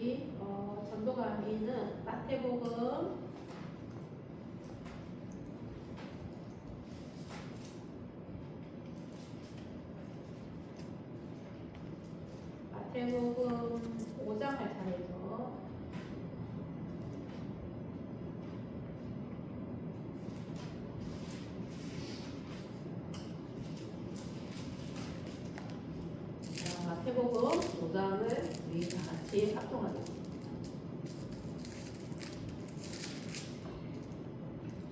우리 전도 강의는 마태복음 5장 할 차례죠. 마태복음 5장을 우리 다 같이 합동하겠습니다.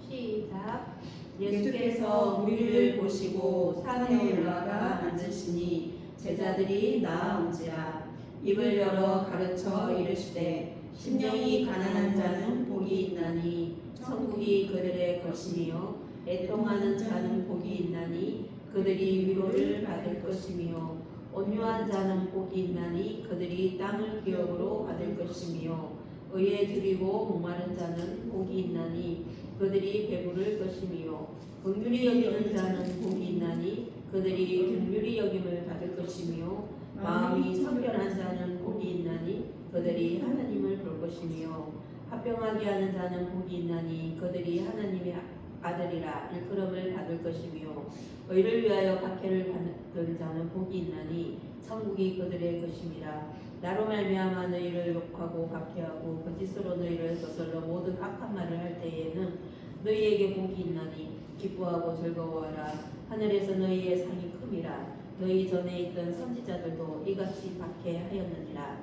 시작. 예수께서 무리를 보시고 산에 올라가 앉으시니 제자들이 나아온지라. 입을 열어 가르쳐 이르시되 심령이 가난한 자는 복이 있나니 천국이 그들의 것이며 애통하는 자는 복이 있나니 그들이 위로를 받을 것이며 온유한 자는 복이 있나니 그들이 땅을 기업으로 받을 것이며 의에 줄이고 목마른 자는 복이 있나니 그들이 배부를 것이며 긍휼히 여기는 자는 복이 있나니 그들이 긍휼히 여김을 받을 것이며 마음이 선결한 자는 복이 있나니 그들이 하나님을 볼 것이며 합병하게 하는 자는 복이 있나니 그들이 하나님의 아들이라 일컬음을 받을 것이며 의를 위하여 박해를 받는 자는 복이 있나니 천국이 그들의 것임이라. 나로 말미암아 너희를 욕하고 박해하고 거짓으로 너희를 거슬러 모든 악한 말을 할 때에는 너희에게 복이 있나니 기뻐하고 즐거워하라. 하늘에서 너희의 상이 큼이라. 너희 전에 있던 선지자들도 이같이 박해하였느니라.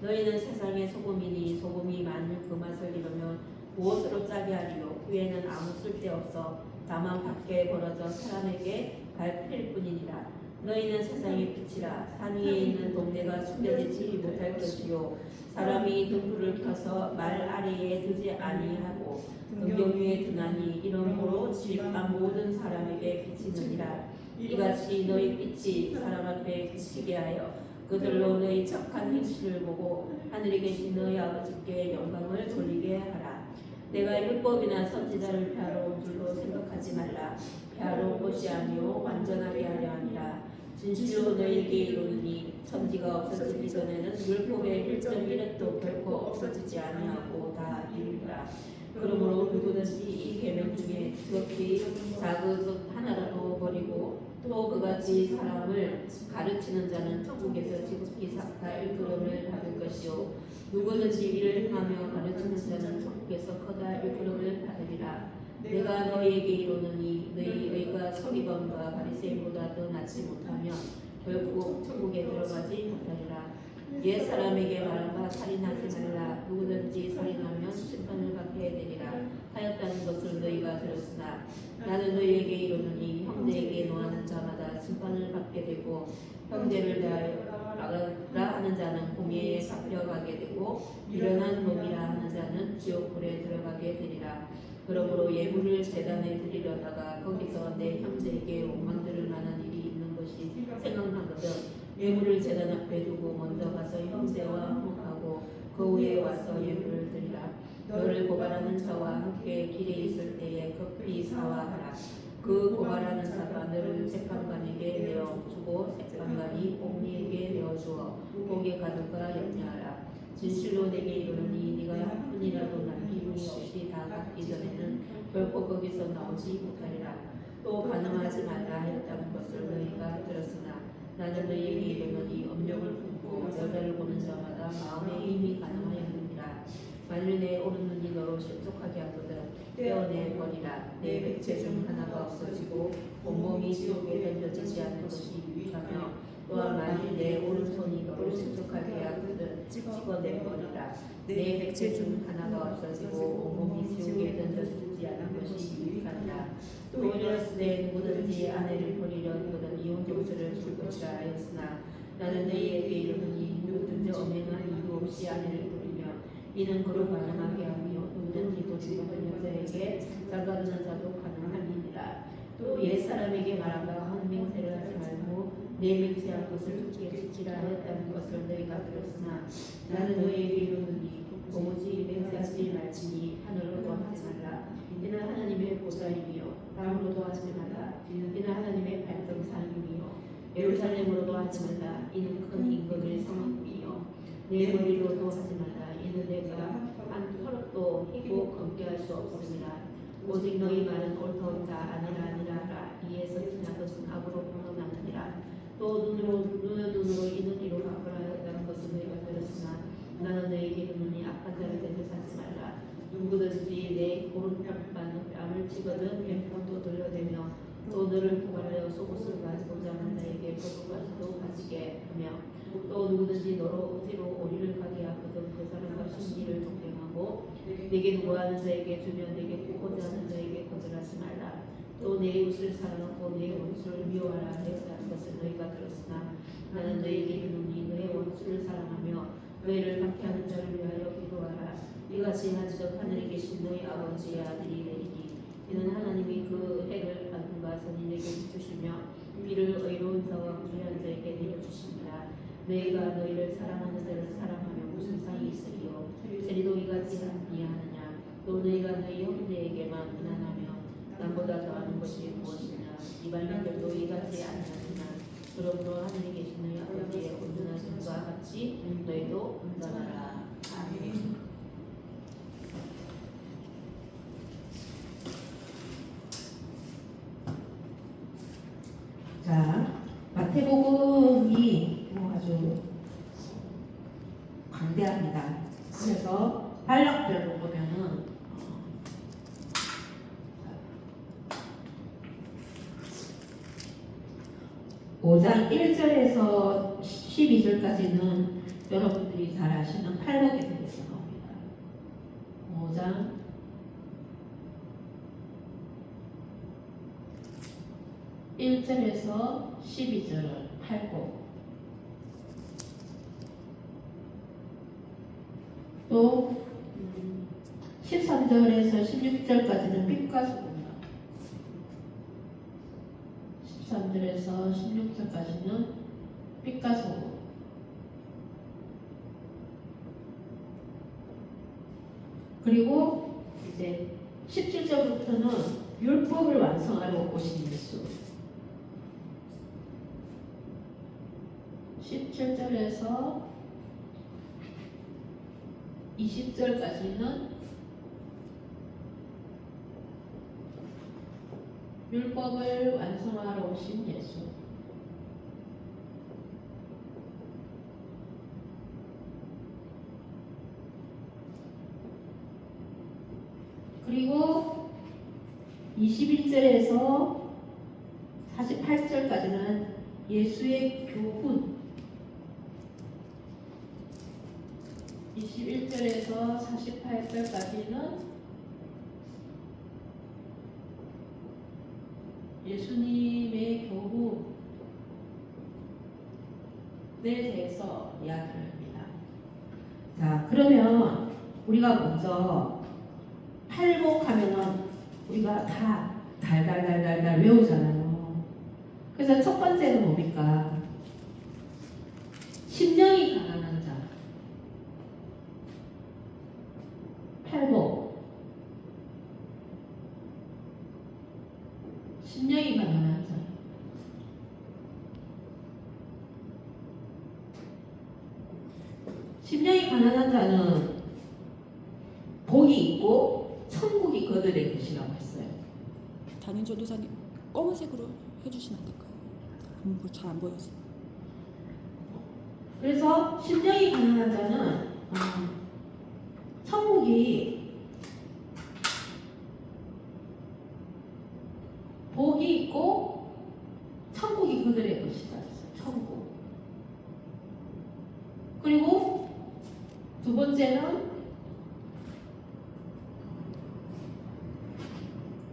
너희는 세상의 소금이니 소금이 만일 그 맛을 잃으면 무엇으로 짜게 하리요. 후에는 아무 쓸데없어 다만 밖에 벌어져 사람에게 밟힐 뿐이니라. 너희는 세상의 빛이라. 산 위에 있는 동네가 숨겨지지 못할 것이요 사람이 등불을 켜서 말 아래에 두지 아니하고 등경 위에 두나니 이러므로 집 안 모든 사람에게 비치느니라. 이같이 너희 빛이 사람 앞에 비치게 하여 그들로 너희 착한 행실을 보고 하늘에 계신 너희 아버지께 영광을 돌리게 하라. 내가 율법이나 선지자를 폐하러 줄로 생각하지 말라. 폐하러 온 것이 아니요 완전하게 하려 함이라. 진실로 너희에게 이르노니 천지가 없어지기 전에는 율법의 1.1획도 결코 없어지지 아니하고 다 이루리라. 그러므로 누구든지 이 계명 중에 지극히 작은 것 하나라도 버리고 또 그같이 사람을 가르치는 자는 천국에서 지극히 다 일컬음을 받을 것이요 누구든지 이를 행하며 가르치는 자는 천국에서 커다 일컬음을 받으리라. 내가 너희에게 이르노니 너희 의가 서기관과 바리새인보다 더 낫지 못하면 결국 천국에 들어가지 못하리라. 옛 사람에게 말한바 살인하지 말라. 누구든지 살인하면 심판을 받게 되리라 하였다는 것을 너희가 들었으나 나는 너희에게 이르노니 형제에게 노하는 자마다 심판을 받게 되고 형제를 대하여라 하는 자는 공회에 잡혀가게 되고 미련한 놈이라 하는 자는 지옥불에 들어가게 되리라. 그러므로 예물을 제단에 드리려다가 거기서 내 형제에게 원망들을 만한 일이 있는 것이 생각나거든 예물을 제단 앞에 두고 먼저 가서 형제와 화목하고 그 후에 와서 예물을 드리라. 너를 고발하는 자와 함께 길에 있을 때에 급히 사화하라. 그 고발하는 자가 너를 재판관에게 내어주고 재판관이 옥리에게 내어주어 옥에 가둘까 염려하라. 진실로 내게 이르노니 네가 한 푼이라도 남김이 없이 다 갚기 전에는 결코 거기서 나오지 못하리라. 또 간음하지 말라 하였다는 것을 너희가 들었으나 나는 너희에게 이르노니 업력을 품고 여자를 보는 자마다 마음에 이미 간음하였느니라. 만일 내 오른 눈이 너로 실족하게 하거든 떼어내 버리라. 내 백체 중 하나가 없어지고 온몸이 지옥에 던져지지 않는 것이 유익하며 또한 만일 내 오른손이 너를 실족하게 하거든 찍어내 버리라. 내 백체 중 하나가 없어지고 온몸이 지옥에 던져지지 않는 것이 유익하니라. 또 이르시되 누구든지 아내를 버리려 하거든 이혼 정서를 줄 것이라 하였으나 나는 너희에게 이르노니 누구든지 언행한 이유 없이 아내를 버리면 이는 그로 가능하게 하며 누구든지 도둑이는 여자에게 장가드는 자도 가능하니라. 또 옛사람에게 말한바 헌맹세를 하지 말고 내 맹세한 것을 죽게 지키라 하였다는 것을 너희가 들었으나 나는 너희에게 이르노니 도무지 맹세하지 말지니 하늘로도 하지 말라. 이는 하나님의 보좌이며 땅으로도 하지 말라. 이는 하나님의 발등상이며 예루살렘으로도 하지 말라. 이는 큰 임금의 성읍이며 내 머리로도 하지 말라. 이는 내가 한 털도 희고 검게 할 수 없음이라. 오직 너희 말은 옳다옳다 아니라 이에서 지나 것은 악으로 벗어나느니라. 또 눈으로 이는 이로 갚으라는 것은 너희가 들었으나 나는 너희에게 이르노니 악한 자를 대적하지 말라. 누구든지 내 오른편만 뺨을 치거든 왼편도 돌려대며 또 너를 포괄하여 속옷을 가지고자 하는 자에게 겉옷까지도 가지게 하며 또 누구든지 너로 어디로 오리를 가게 하거든 그 사람과 심리를 동행하고 내게 구하는 자에게 주며 내게 구고자 하는 자에게 거절하지 말라. 또 내 옷을 사랑하고 내 원수를 미워하라 하였다는 것을 너희가 들었으나 나는 너희에게 이르노니 너의 원수를 사랑하며 너희를 박해하는 자를 위하여 기도하라. 이같이 한즉 하늘에 계신 너희 아버지의 아들이 되리니 이는 하나님이 그 해를 하늘과 선인에게 주시며 비를 의로운 자와 부유한 자에게 내려주시니라. 너희가 너희를 사랑하는 자를 사랑하며 무슨 상이 있으리요. 세리도 이같이 아니하느냐. 또 너희가 너희 형제에게만 비난하며 남보다 더하는 것이 무엇이냐. 이발인들도 이같이 아니하느냐. 그러므로 하늘에 계신 너희 아버지의 온전하심과 같이 너희도 온전하라. 아멘. 자, 마태복음이 아주 광대합니다. 그래서 단락별로 보면은 5장 1절에서 12절까지는 여러분들이 잘 아시는 팔복에 대해서 나옵니다. 5장 1절에서 12절 팔복, 또 13절에서 16절까지는 빛과 소금, 13절에서 16절까지는 빛과 소금, 그리고 이제 17절부터는 율법을 완성하러 오신 예수, 17절에서 20절까지는 율법을 완성하러 오신 예수, 그리고 21절에서 48절까지는 예수의 교훈, 21절에서 48절까지는 예수님의 교훈에 대해서 이야기를 합니다. 자, 그러면 우리가 먼저 팔복하면은 우리가 다 달달달달달 외우잖아요. 그래서 첫 번째는 뭡니까? 심령이 가난한 자. 팔복. 심령이 가난한 자. 심령이 가난한 자는 복이 있고 천국이 그들의 것이라고 했어요. 담임 전도사님 검은색으로 해주시면 안 될까요? 잘 안 보여서. 그래서 심령이 가난한 자는 천국이 복이 있고 천국이 그들의 것이다. 천국. 그리고 두 번째는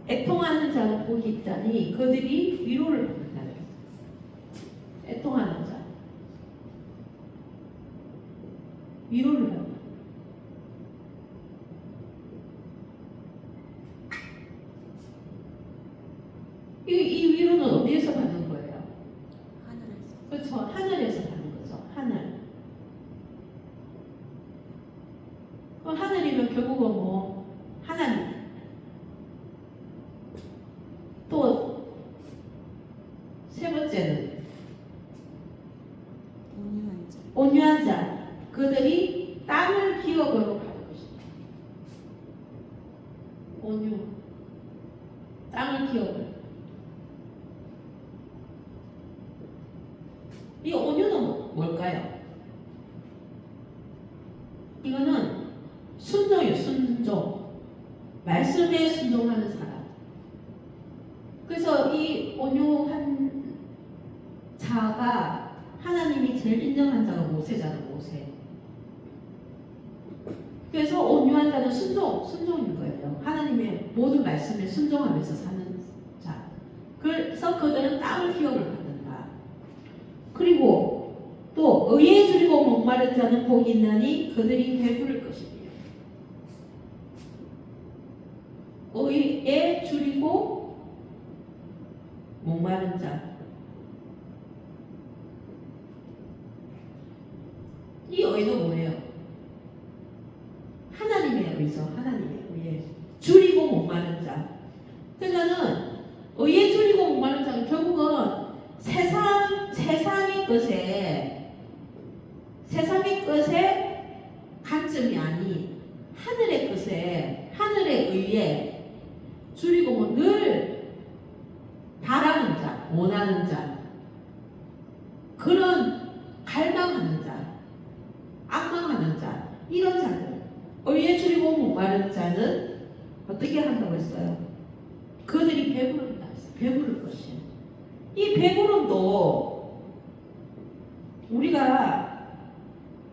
애통하는 자는 복이 있다니 그들이 위로를 받는다. 애통하는 자, 위로를 받는다. 이 위로는 어디에서 받는 거예요? 하늘에서. 그렇죠. 하늘에서 받는 거죠. 하늘. 그럼 하늘이면 결국은 뭐 하나님. 또 세 번째는 온유한 자. 온유한 자. 그들이 땅을 기업으로 받을 것이다. 온유. 땅을 기업을. 이 온유는 뭘까요? 이거는 순종이에요. 순종. 말씀에 순종하는 사람. 그래서 이 온유한 자가 하나님이 제일 인정한 자가 모세잖아. 모세. 그래서 온유한 자는 순종인 거예요. 하나님의 모든 말씀에 순종하면서 사는 자. 그래서 그들은 땅을 기업을 받는다. 그리고 또 의에 줄이고 목마른 자는 복이 있나니 그들이 배부를 것이며. 의에 줄이고 목마른 자. 이 의는 뭐예요? 하나님의 의죠. 하나님의 의에 줄이고 목마른 자. 그러니까는 의에 줄이고 목마른 자는 결국은 세상의 것에 관점이 아닌 하늘의 것에 하늘의 의에 줄이고 뭐 늘 바라는 자, 원하는 자, 그런 갈망하는 자, 악망하는 자, 이런 자들. 의에 줄이고 목마른 자는 어떻게 한다고 했어요? 그들이 배부른다 했어요. 배부를 것이에요. 이 배부름도 우리가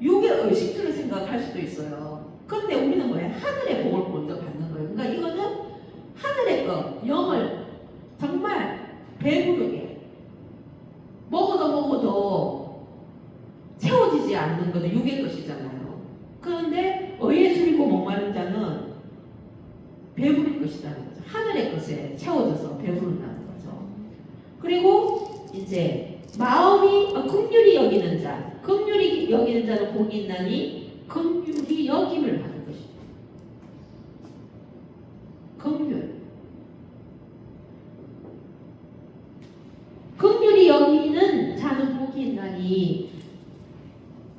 육의 의식주를 생각할 수도 있어요. 그런데 우리는 뭐예요? 하늘의 복을 먼저 받는 거예요. 그러니까 이거는 하늘의 것, 영을 정말 배부르게 먹어도 채워지지 않는 것은 육의 것이잖아요. 그런데 의에 줄이고 목마른 자는 배부를 것이라는 거죠. 하늘의 것에 채워져서 배부른다는 거죠. 그리고 이제 마음이 긍휼히 여기는 자, 긍휼히 여기는 자는 복이 있나니 긍휼히 여김을 받을 것이다. 긍휼히 여기는 자는 복이 있나니.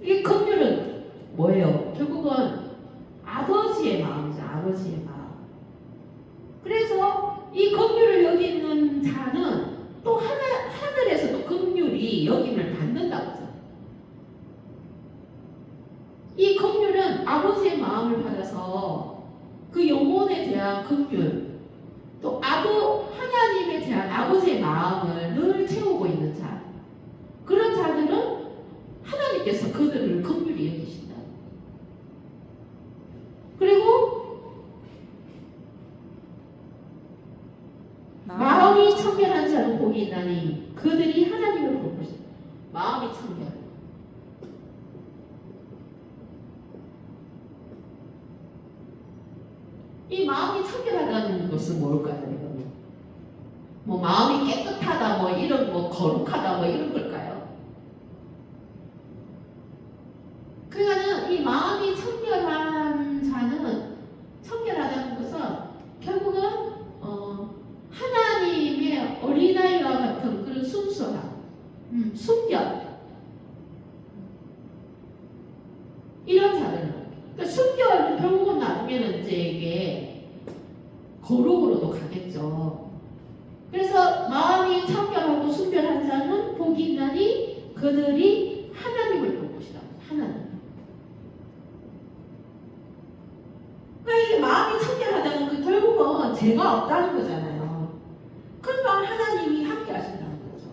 이 긍휼은 뭐예요? 결국은 아버지의 마음이죠. 아버지의 마음. 그래서 이 긍휼을 여기는 자는 또 하늘에서도 긍휼이 여김을 받는다고 하죠. 이 긍휼은 아버지의 마음을 받아서 그 영혼에 대한 긍휼, 또 하나님에 대한 아버지의 마음을 늘 채우고 있는 자. 그런 자들은 하나님께서 그들을 긍휼히 여기신다. 그리고 마음이 청결한 자는 복이 있나니 그들이 하나님을 볼 것이다. 마음이 청결. 이 마음이 청결하다는 것은 뭘까요? 여러분? 뭐 마음이 깨끗하다, 뭐 이런 뭐 거룩하다, 뭐 이런 걸까요? 그러니까는 이 마음이 청결한 자는 청결하다는 것은 결국은 하나님의 어린아이와 같은 그런 순수함, 순결, 이런 자들은 그러니까 순결은 결국은 나중에는 이제 이게 거룩으로도 가겠죠. 그래서 마음이 청결하고 순결한 자는 복이 있나니 그들이 하나님을 볼 것이다. 하나님. 그러니까 이 마음이 청결하다는 건 결국은 죄가 없다는 거잖아요. 그러니까 하나님이 함께 하신다는 거죠.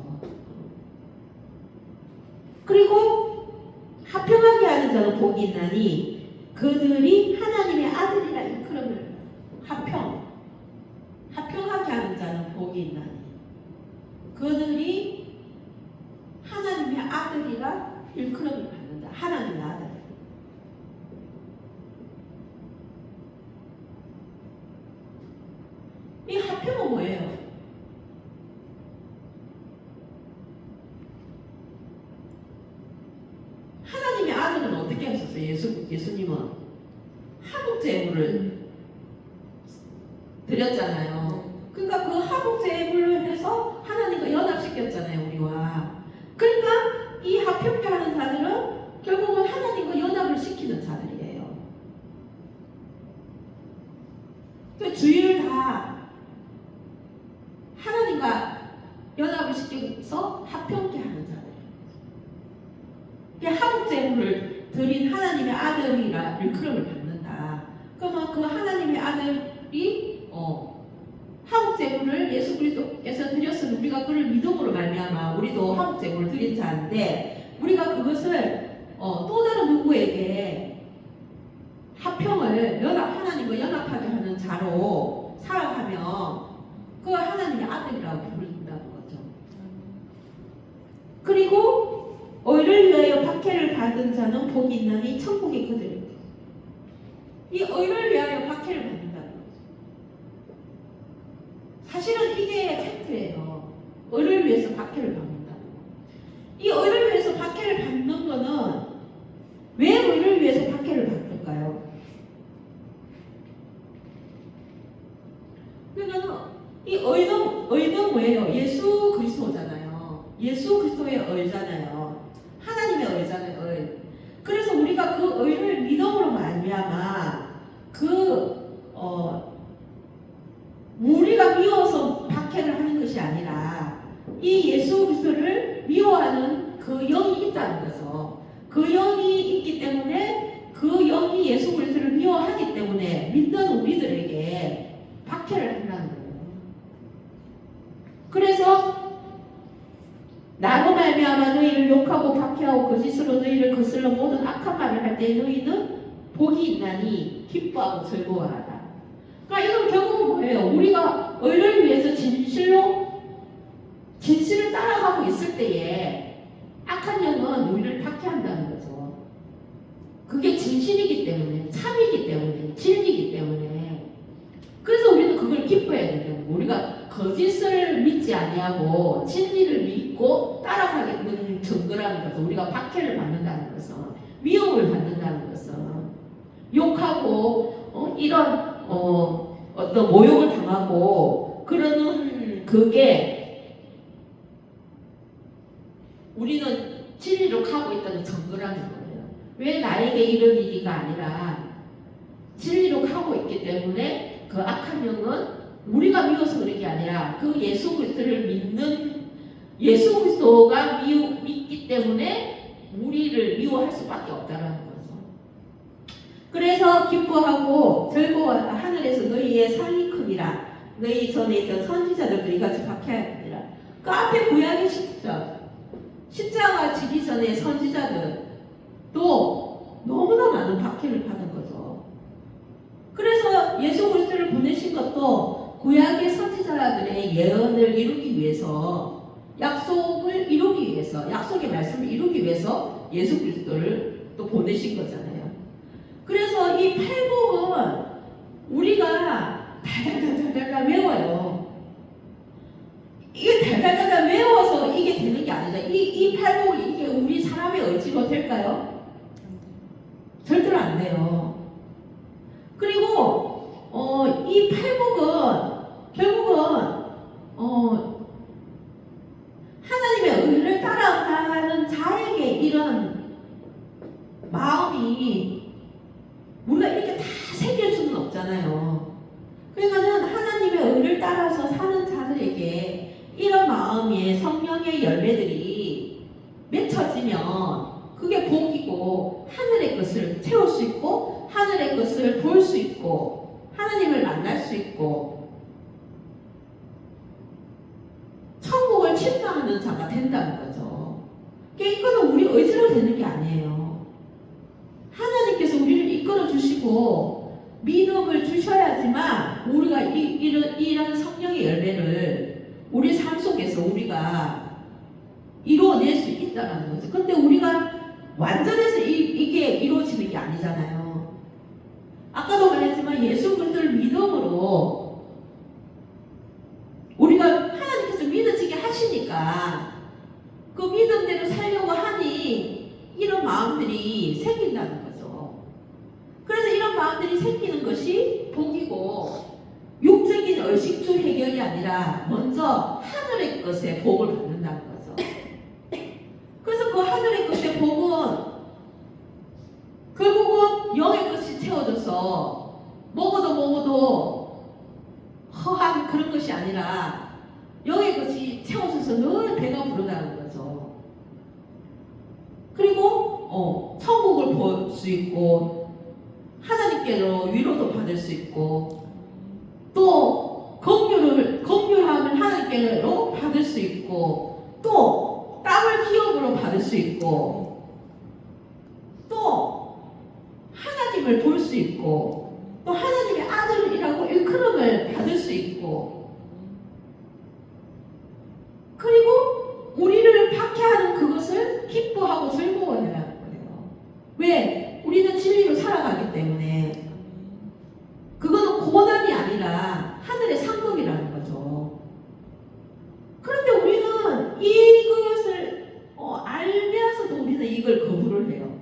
그리고 화평하게 하는 자는 복이 있나니 그들이 하나님의 아들이라 일컬음을 화평하게 하는 자는 복이 있나니 그들이 하나님의 아들이라 일컬음을 받는다. 하나님의 아들. 이 화평은 뭐예요? 하나님의 아들은 어떻게 하셨어요? 예수님은 화목제물을 드렸잖아요. 그러니까 그 화목제물을 해서 하나님과 연합시켰잖아요. 우리와. 그러니까 이 화평케 하는 자들은 결국은 하나님과 연합을 시키는 자들이에요. 그 주의를 다 하나님과 연합을 시켜서 합평케 하는 자들. 한국 제물을 드린 하나님의 아들이라 일컬음을 받는다. 그러면 그 하나님의 아들이 한국 제물을 예수 그리스도께서 드렸으면 우리가 그를 믿음으로 말미암아 우리도 한국 제물을 드린 자인데 우리가 그것을 또 다른 누구에게 합평을 하나님과 연합하게 하는 자로 살아가면 그 하나님의 아들이라고 부른다는 거죠. 그리고 의를 위하여 박해를 받은 자는 복이 있나니 천국이 그들입니다. 이 의를 위하여 박해를 받는다는 거죠. 사실은 이게 팩트예요. 의를 위해서 박해를 받는다는 거. 이 의를 위해서 박해를 받는 거는 왜 의를 위해서 박해를 받을까요? 그러니까 이 의는 뭐예요? 예수 그리스도잖아요. 예수 그리스도의 의잖아요. 하나님의 의잖아요. 의. 그래서 우리가 그 의를 믿음으로 말미암아 우리가 미워서 박해를 하는 것이 아니라 이 예수 그리스도를 미워하는 그 영이 있다는 거죠. 그 영이 있기 때문에 그 영이 예수 그리스도를 미워하기 때문에 믿는 우리들에게 박해를 한다는 거예요. 그래서 나로 말미암아 너희를 욕하고 박해하고 거짓으로 너희를 거슬러 모든 악한 말을 할 때 너희는 복이 있나니 기뻐하고 즐거워하라. 그러니까 이건 결국은 뭐예요? 우리가 의를 위해서 진실을 따라가고 있을 때에 악한 영은 우리를 박해한다는 거죠. 그게 진실이기 때문에, 참이기 때문에, 진리이기 때문에. 그래서 우리는 그걸 기뻐해야 된다는 거예요. 우리가 거짓을 믿지 아니하고 진리를 믿고 따라가는 증거라는 것은 우리가 박해를 받는다는 것은, 미움을 받는다는 것은, 욕하고 이런 어떤 모욕을 당하고 그러는 그게 우리는 진리로 가고 있다는 증거라는 거예요. 왜 나에게 이런 일이가 아니라 진리로 가고 있기 때문에 그 악한 영은 우리가 미워서 그런 게 아니라 그 예수 그리스도를 믿는 예수 그리스도가 믿기 때문에 우리를 미워할 수밖에 없다라는 거죠. 그래서 기뻐하고 즐거워하라. 하늘에서 너희의 상이 크니라. 너희 전에 있던 선지자들도 이같이 박해하니라. 그 앞에 구약의 십자가 지기 전에 선지자들도 너무나 많은 박해를 받은 거죠. 그래서 예수 그리스도를 보내신 것도 구약의 선지자들의 예언을 이루기 위해서, 약속을 이루기 위해서, 약속의 말씀을 이루기 위해서 예수 그리스도를 또 보내신 거잖아요. 그래서 이 팔복은 우리가 달달달달 외워요. 이게 달달달달 외워서 이게 되는 게 아니죠. 이 팔복이 이게 우리 사람의 의지로 될까요? 절대로 안 돼요. 그리고 이 팔복은 결국은 하나님의 의를 따라가는 자에게 이런 마음이 우리가 이렇게 다 새길 수는 없잖아요. 그러니까는 하나님의 의를 따라서 사는 자들에게 이런 마음의 성령의 열매들이 맺혀지면 그게 복이고 하늘의 것을 채울 수 있고 하늘의 것을 볼 수 있고 하나님을 만날 수 있고 천국을 침망하는 자가 된다는 거죠. 이거는 우리 의지로 되는 게 아니에요. 하나님께서 우리를 이끌어 주시고 믿음을 주셔야지만 우리가 이런 성령의 열매를 우리 삶 속에서 우리가 이루어낼 수 있다는 거죠. 근데 우리가 완전해서 이게 이루어지는 게 아니잖아요. 아까도 말했지만 예수 그리스도를 믿음으로 우리가 하나님께서 믿어지게 하시니까 그 믿음대로 살려고 하니 이런 마음들이 생긴다는 거죠. 그래서 이런 마음들이 생기는 것이 복이고 육적인 의식주 해결이 아니라 먼저 하늘의 것에 복을 받는다는 거죠. 그래서 그 하늘의 것의 복은 결국은 영의 것이 채워져서 먹어도 허한 그런 것이 아니라 영의 것이 채워져서 늘 배가 부르다는 거죠. 그리고 천국을 볼 수 있고 하나님께로 위로도 받을 수 있고 또 긍휼함을 하나님께로 받을 수 있고 또 땅을 기업으로 받을 수 있고 또 하나님을 볼 수 있고 또 하나님의 아들이라고 일컬음을 받을 수 있고 그리고 우리를 박해하는 그것을 기뻐하고 즐거워해야 하는 거예요. 왜? 우리는 진리로 살아가기 때문에 그거는 고난이 아니라 하늘의 상급이라는 거죠. 그런데 우리는 이것을 알면서도 우리는 이걸 거부를 해요.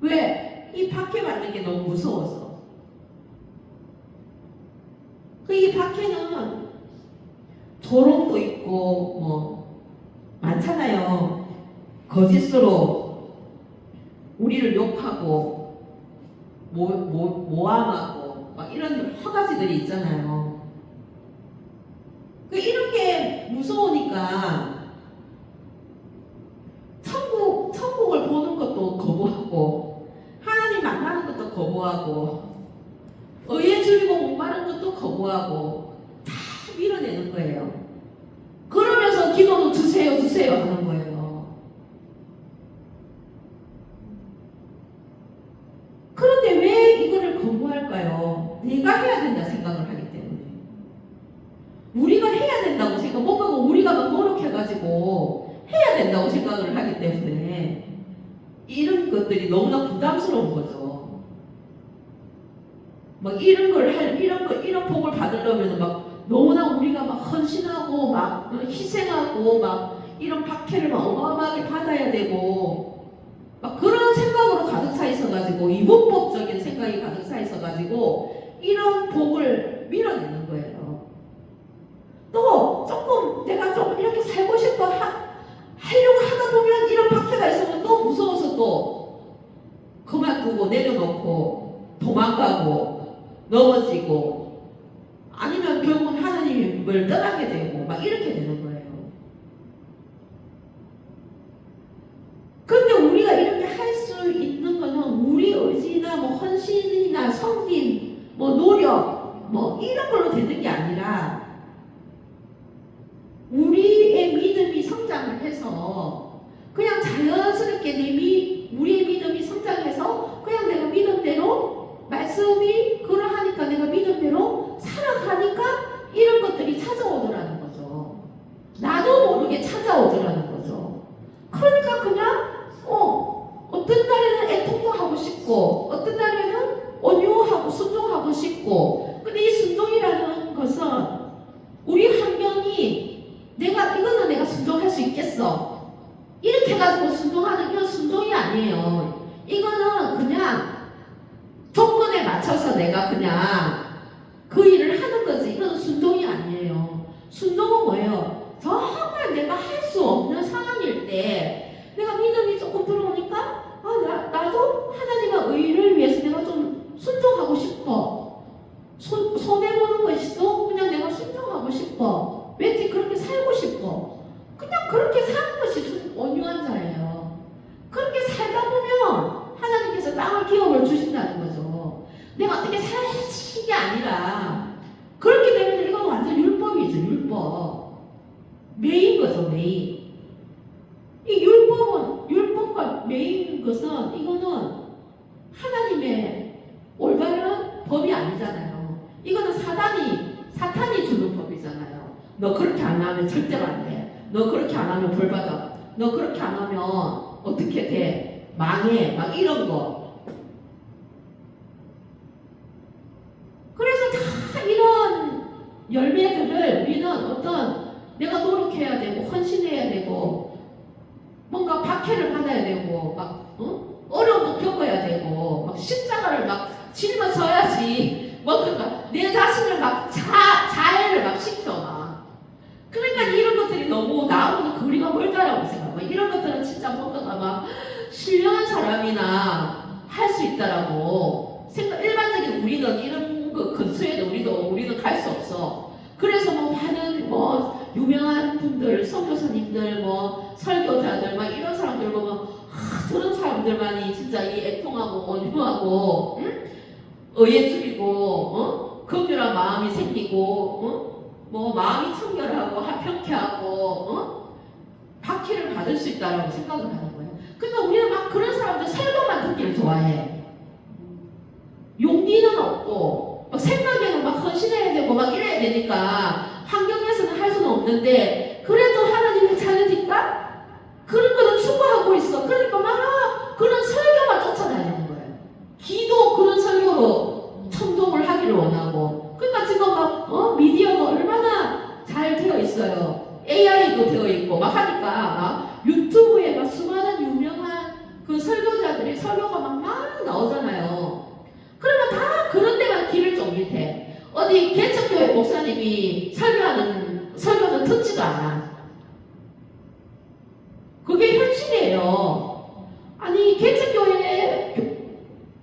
왜? 이 박해받는 게 너무 무서워서. 이 박해는 조롱도 있고 많잖아요. 거짓으로 우리를 욕하고 모함하고 막 이런 허가지들이 있잖아요. 이런 게 무서우니까 천국을 보는 것도 거부하고 하나님 만나는 것도 거부하고 의에 줄이고 목마른 것도 거부하고 다 밀어내는 거예요. 그러면서 기도는 주세요 하는 거예요. 그런데 왜 이거를 거부할까요? 내가 해야 된다 생각을 하기 때문에. 우리가 해야 된다고 뭔가 우리가 막 노력해가지고 해야 된다고 생각을 하기 때문에 이런 것들이 너무나 부담스러운 거죠. 막 이런 복을 받으려면 막 너무나 우리가 막 헌신하고 막 희생하고 막 이런 박해를 막 어마어마하게 받아야 되고 막 그런 생각으로 가득 차 있어가지고 이분법적인 생각이 가득 차 있어가지고 이런 복을 밀어내는 거예요. 또 조금 내가 좀 이렇게 살고 싶어 하려고 하다 보면 이런 박해가 있으면 또 무서워서 또 그만두고 내려놓고 도망가고 넘어지고 아니면 결국은 하나님을 떠나게 되고 막 이렇게 되는 거예요. 그런데 우리가 이렇게 할 수 있는 거는 우리 의지나 헌신이나 성김 노력 이런 걸로 되는 게 아니라 우리의 믿음이 성장을 해서 그냥 자연스럽게 우리의 믿음이 성장해서 그냥 내가 믿음대로 말씀이 그러하니까 내가 믿음대로 살아가니까 이런 것들이 찾아오더라는 거죠. 나도 모르게 찾아오더라는 거죠. 그러니까 그냥 어떤 날에는 애통도 하고 싶고 어떤 날에는 온유하고 순종하고 싶고 근데 이 순종이라는 것은 우리 환경이 이거는 내가 순종할 수 있겠어 이렇게 해가지고 순종하는 이건 순종이 아니에요. 이거는 그냥 조건에 맞춰서 내가 그냥 그 일을 하는 거지. 이건 순종이 아니에요. 순종은 뭐예요? 정말 내가 할 수 없는 상황일 때 내가 믿음이 조금 들어오니까 나도 하나님의 의를 위해서 내가 좀 순종하고 싶어. 손해보는 것이도 그냥 내가 순종하고 싶어. 왠지 그렇게 살고 싶어. 그냥 그렇게 사는 것이 온유한 자예요. 그렇게 살다 보면 하나님께서 땅을 기업을 주신다는 거죠. 내가 어떻게 사는 게 아니라 그렇게 되면 이건 완전 율법이죠. 율법. 매인 거죠. 매인. 이 율법과 매인 것은 이거는 하나님의 올바른 법이 아니잖아요. 이거는 사탄이 주는 법이잖아요. 너 그렇게 안 하면 절대로 안 돼. 너 그렇게 안 하면 벌 받아. 너 그렇게 안 하면 어떻게 돼? 망해. 막 이런 거. 그래서 다 이런 열매들을 우리는 내가 노력해야 되고 헌신해야 되고 뭔가 박해를 받아야 되고 막 어려움도 겪어야 되고 막 십자가를 막 짊어져야지 뭔가 내 자신을 막 자해를 막 시켜 막. 그러니까 이런 것들이 너무 나하고는 거리가 멀다라고 생각해. 이런 것들은 진짜 뭔가가 막 신령한 사람이나 할 수 있다라고 생각. 일반적인 우리는 이런 거 근처에도 우리는 갈 수 없어. 유명한 분들, 선교사님들, 뭐 설교자들, 막 이런 사람들 보면 저런 사람들만이 진짜 이 애통하고 온유하고 의에 줄이고 긍휼한 마음이 생기고 뭐 마음이 청결하고 화평케하고 박해를 받을 수 있다라고 생각을 하는 거예요. 그러니까 우리는 막 그런 사람들 설교만 듣기를 좋아해. 용기는 없고 막 생각에는 막 헌신해야 되고 막 이래야 되니까 환경에서는 할 수는 없는데 그래도 하나님의 자녀니까 그런 거는 추구하고 있어. 그러니까 막 그런 설교만 쫓아다니는 거예요. 기도 그런 설교로 청동을 하기를 원하고. 그러니까 지금 막 미디어가 얼마나 잘 되어 있어요. AI도 되어 있고 막 하니까 막 유튜브에 막 수많은 유명한 그 설교자들이 설교가 막 나오잖아요. 그러면 다 그런 데만 귀를 쫑깃해. 어디 개척교회 목사님이 설교는 듣지도 않아. 그게 현실이에요. 아니 개척교회에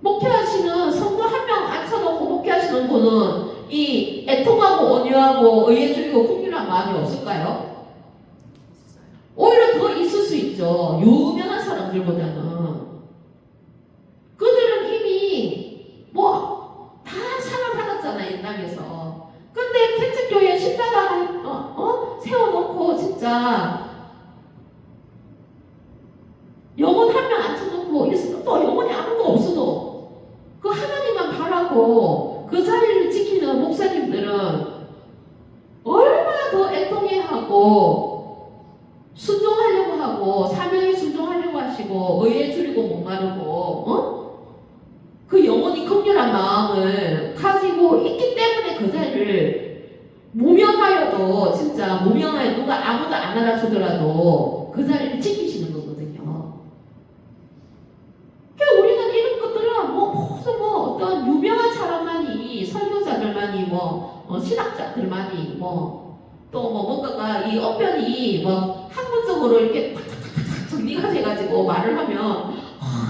목회하시는 성도 한 명 앉혀놓고 목회하시는 분은 이 애통하고 온유하고 의에 줄이고 긍휼한 마음이 없을까요? 오히려 더 있을 수 있죠. 유명한 사람들보다는. 그들은 이미 뭐 다 사랑받았잖아 옛날에서. 근데 개척교회 십자가 세워놓고 진짜 영혼 한 명 앉혀놓고 있어도 또 영혼이 아무도 없어도 그 하나님만 바라고 그 자리를 지키는 목사님들은 얼마나 더 애통해하고 순종하려고 하고 사명에 순종하려고 하시고 의에 줄이고 목마르고 그 영혼이 긍휼한 마음을 가지고 있기 때문에 그 자리를 무명하여도 진짜 무명하여 누가 아무도 안 알아주더라도 그 자리를 지키시는 거거든요. 그러니까 우리는 이런 것들은 무슨 어떤 유명한 사람만이 설교자들만이 신학자들만이 또 뭔가가 이 언변이 학문적으로 이렇게 탁탁탁탁 정리가 돼가지고 말을 하면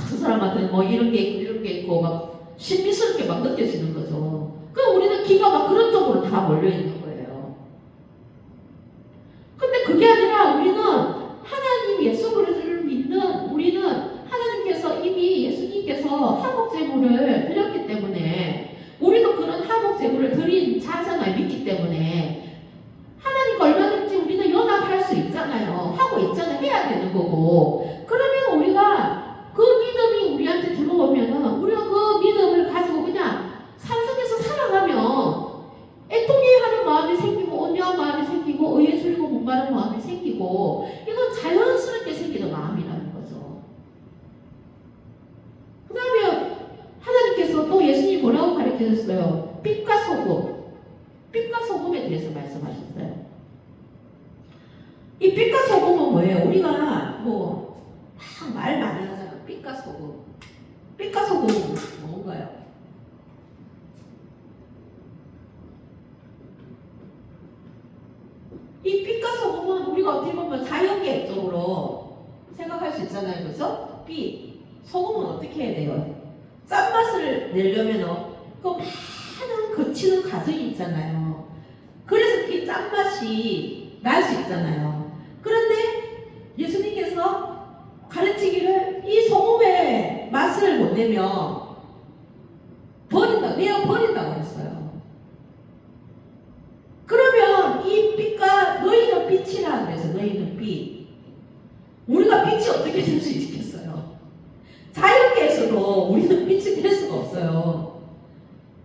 저 사람한테는 이런 게 있고 이런 게 있고 막 신비스럽게 막 느껴지는 거죠. 그럼 우리는 귀가 막 그런 쪽으로 다 몰려 있는 거예요. 근데 그게 아니라 우리는 하나님 예수 그리스도를 믿는 우리는 하나님께서 이미 예수님께서 화목 제물을 드렸기 때문에 우리도 그런 화목 제물을 드린 자잖아요. 믿기 때문에 하나님과 얼마든지 우리는 연합할 수 있잖아요. 하고 있잖아요. 해야 되는 거고. 그러면 우리가 그 믿음이 우리한테 들어오면은 우리가 그 믿음을 가지고 그냥 삶 속에서 살아가면 애통해하는 마음이 생기고 온유한 마음이 생기고 의에 줄이고 목마른 마음이 생기고 이건 자연스럽게 생기는 마음이라는 거죠. 그 다음에 하나님께서 또 예수님이 뭐라고 가르쳐줬어요? 빛과 소금. 빛과 소금에 대해서 말씀하셨어요. 이 빛과 소금은 뭐예요? 우리가 말 많이 하잖아. 빛과 소금. 빛과 소금은 뭔가요? 이 빛과 소금은 우리가 어떻게 보면 자연계획적으로 생각할 수 있잖아요. 그래서 빛, 소금은 어떻게 해야 돼요? 짠맛을 내려면 그 많은 거치는 과정이 있잖아요. 그래서 이 짠맛이 날 수 있잖아요. 그런데 예수님께서 가르치기를 이 소금의 맛을 못 내면 내어 버린다고 했어요. 그러면 이 빛과 너희는 빛이라 그래서 너희는 빛. 우리가 빛이 어떻게 될 수 있겠어요? 자연계에서도 우리는 빛이 될 수가 없어요.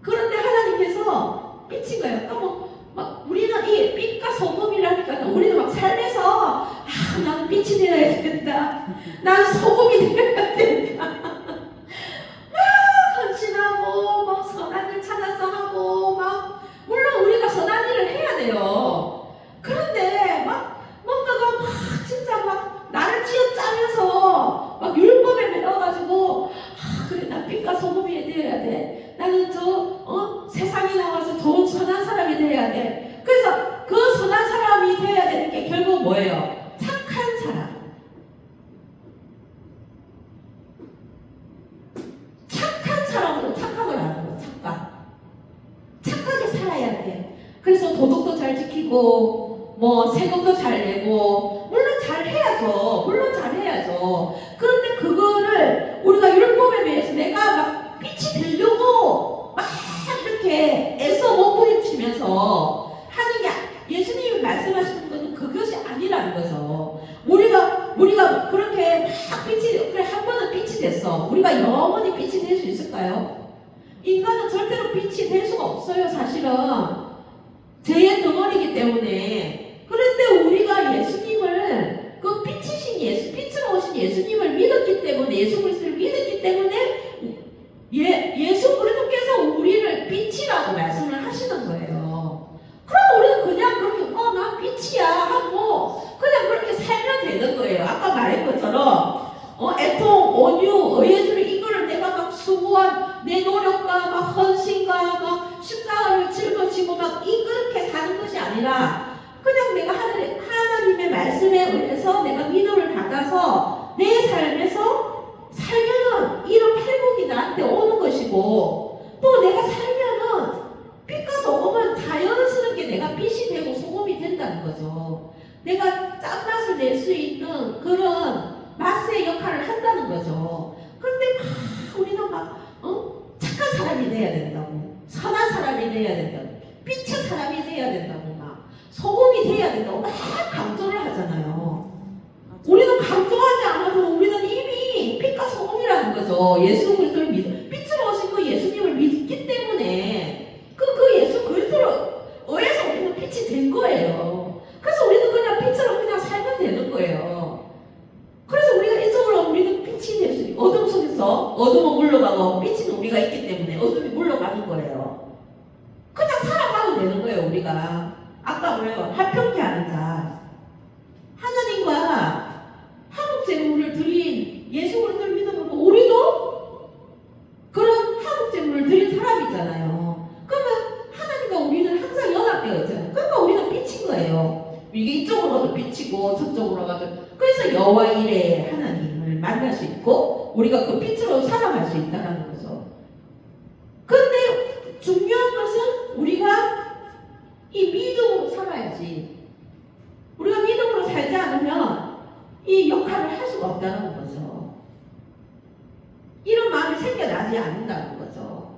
그런데 하나님께서 빛인 거예요. 우리는 이 빛과 소금이라니까 우리는 막 삶에서 나는 빛이 되어야 된다. 난 소금이 되어야 된다. 막 헌신하고 막 선한 일 찾아서 하고 물론 우리가 선한 일을 해야 돼요. 그런데 뭔가가 진짜 나를 쥐어짜면서 율법에 매어가지고 그래 나 빛과 소금이 되어야 돼. 나는 세상에 나와서 좋은 선한 사람이 되어야 돼. 그래서 그 선한 사람이 되어야 되는 게 결국 뭐예요? 착한 사람. 착한 사람으로 착각을 하는 거예요. 착하게 살아야 돼. 그래서 도덕도 잘 지키고 뭐 세금도 잘 내고 물론 잘 해야죠. 물론 잘 해야죠. 그런데 그거를 우리가 율법에 대해서 내가 막 빛이 되려고 막 이렇게 애써 몸부림치면서 하는 게 예수님이 말씀하시는 것은 그것이 아니라는 거죠. 우리가 그렇게 막 빛이 그래 한 번은 빛이 됐어. 우리가 영원히 빛이 될 수 있을까요? 인간은 절대로 빛이 될 수가 없어요. 사실은 죄의 덩어리이기 때문에. 그런데 우리가 예수님을 그 빛이신 빛으로 오신 예수님을 믿었기 때문에 예수 그리스도를 믿었기 때문에 예수 그리스도께서 우리를 빛이라고 말씀을 하시는 거예요. 그럼 우리는 그냥 그렇게 난 빛이야 하고 그냥 그렇게 살면 되는 거예요. 아까 말한 것처럼 애통, 온유, 의예주를 이거를 내가 막 수고한 내 노력과 막 헌신과 막 십자가를 짊어지고 막 이렇게 사는 것이 아니라 그냥 내가 하나님의 말씀에 의해서 내가 믿음을 받아서 내 삶에서 살면은 이런 회복이 나한테 오는 것이고 또 내가 살면은 빛과 소금은 자연스럽게 내가 빛이 되고 소금이 된다는 거죠. 내가 짠맛을 낼 수 있는 그런 맛의 역할을 한다는 거죠. 그런데 우리는 착한 사람이 돼야 된다고, 선한 사람이 돼야 된다고, 빛의 사람이 돼야 된다고, 막 소금이 돼야 된다고 막 강조를 하잖아요. 우리는 강조하지 않아도 우리는 이미 빛과 소금이라는 거죠. 예수 그리스도를 빛으로 오신 그 예수님을 믿기 때문에 그 예수 그리스도로 의해서 우리는 빛이 된 거예요. 그래서 우리는 그냥 빛으로 그냥 살면 되는 거예요. 그래서 우리가 이쪽으로 우리는 빛이 될 수 있고 어둠 속에서 어둠은 물러가고 빛은 우리가 있기 때문에 어둠이 물러가는 거예요. 그냥 살아가면 되는 거예요. 우리가 아까 뭐예요? 화평케 하는 자, 하나님과 한국 제물을 드린 예수 그리스도를 믿으면 우리도 그런 한국 제물을 드린 사람이잖아요. 그러면 하나님과 우리는 항상 연합되어 있잖아요. 그러니까 우리는 빛인 거예요. 이게 이쪽으로 가도 빛이고 저쪽으로 가도. 그래서 여호와 이레 하나님을 만날 수 있고 우리가 그 빛으로 살아갈 수 있다는 거죠. 그런데 중요한 것은 우리가 이 믿음으로 살아야지. 우리가 믿음으로 살지 않으면 이 역할을 할 수가 없다는 거죠. 이런 마음이 생겨나지 않는다는 거죠.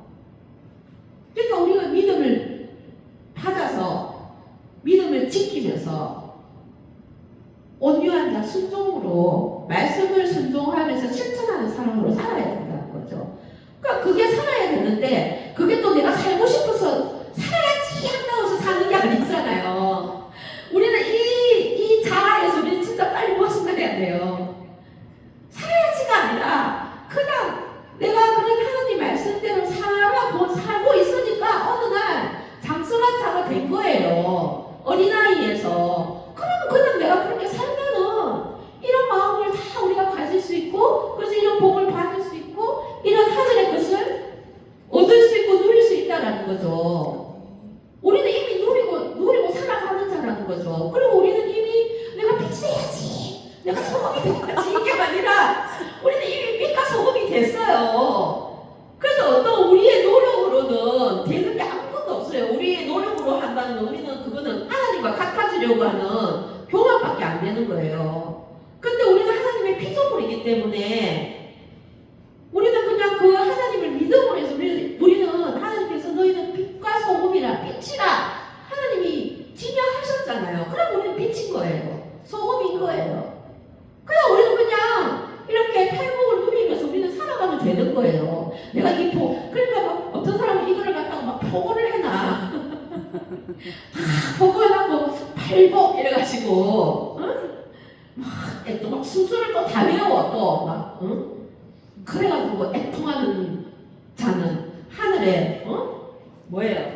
그러니까 우리가 믿음을 받아서 믿음을 지키면서 온유한 자, 순종으로 말씀을 순종하면서 실천하는 사람으로 살아야 된다는 거죠. 그러니까 그게 살아야 되는데 그게 또 내가 살고 싶어서 살아야지 한다고서 사는 게 아니잖아요. 우리는 이 자아에서 우리는 진짜 빨리 벗어나야 돼요. 살아야지가 아니라 그냥 내가 그런 하나님 말씀대로 살고 있으니까 어느 날 장성한 자가 된 거예요. 어린아이에서. 그러면 그냥 내가 그렇게 살면은 이런 마음을 다 우리가 가질 수 있고 그래서 이런 복을 받을 수 있고 이런 하늘의 것을 얻을 수 있고 누릴 수 있다는 거죠. 우리는 이미 누리고 살아가는 자라는 거죠. 그리고 우리는 이미 내가 빛이 돼야지, 내가 소금이 돼야지 이게 아니라 우리는 이미 빛과 소금이 됐어요. 그래서 어떤 우리의 노력으로는 되는 게 아무것도 없어요. 우리의 노력으로 한다는 우리는 그거는 하나님과 같아지려고 하는 교만밖에 안 되는 거예요. 근데 우리는 하나님의 피조물이기 때문에 우리는 그냥 그 하나님을 믿음으로 해서 우리는 하나님께서 너희는 빛과 소금이라 빛이라 하나님이 지명하셨잖아요. 그럼 우리는 빛인 거예요. 소금인 거예요. 그냥 우리는 그냥 이렇게 행복을 누리면서 우리는 살아가면 되는 거예요. 내가 그러니까 막 어떤 사람은 이거를 갖다가 막 포고를 해놔. 포고해갖고 팔복 이래가지고 또 막 수술을 또 다 외워 또 막 그래가지고 애통하는 자는 하늘에 뭐예요?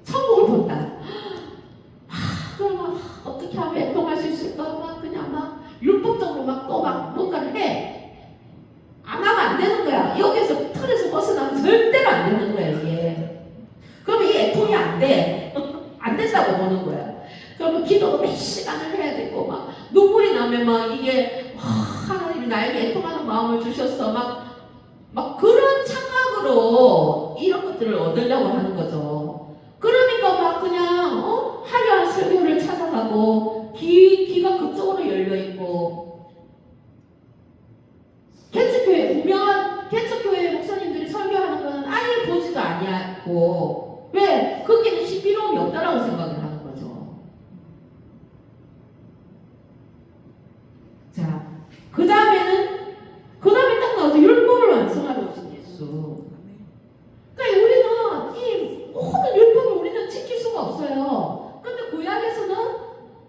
천국을 본다. 그러면 어떻게 하면 애통할 수 있을까? 막 그냥 막 율법적으로 막 또 막 뭔가를 해. 안 하면 안 되는 거야. 여기서 틀에서 벗어나면 절대로 안 되는 거야 이게. 그러면 이 애통이 안 돼. 안 된다고 보는 거야. 그러면 기도도 몇 시간을 해야 되고 막 눈물이 나면 막 이게 하나님이 나에게 애통하는 마음을 주셨어 막 그런 착각으로 이런 것들을 얻으려고 하는 거죠. 그러니까 막 그냥 화려한 설교를 찾아가고 아니었고 왜? 거기는 신비로움이 없다라고 생각을 하는 거죠. 자, 그 다음에 딱 나와서 율법을 완성하러 오신 예수. 그러니까 우리는 이 모든 율법을 우리는 지킬 수가 없어요. 근데 구약에서는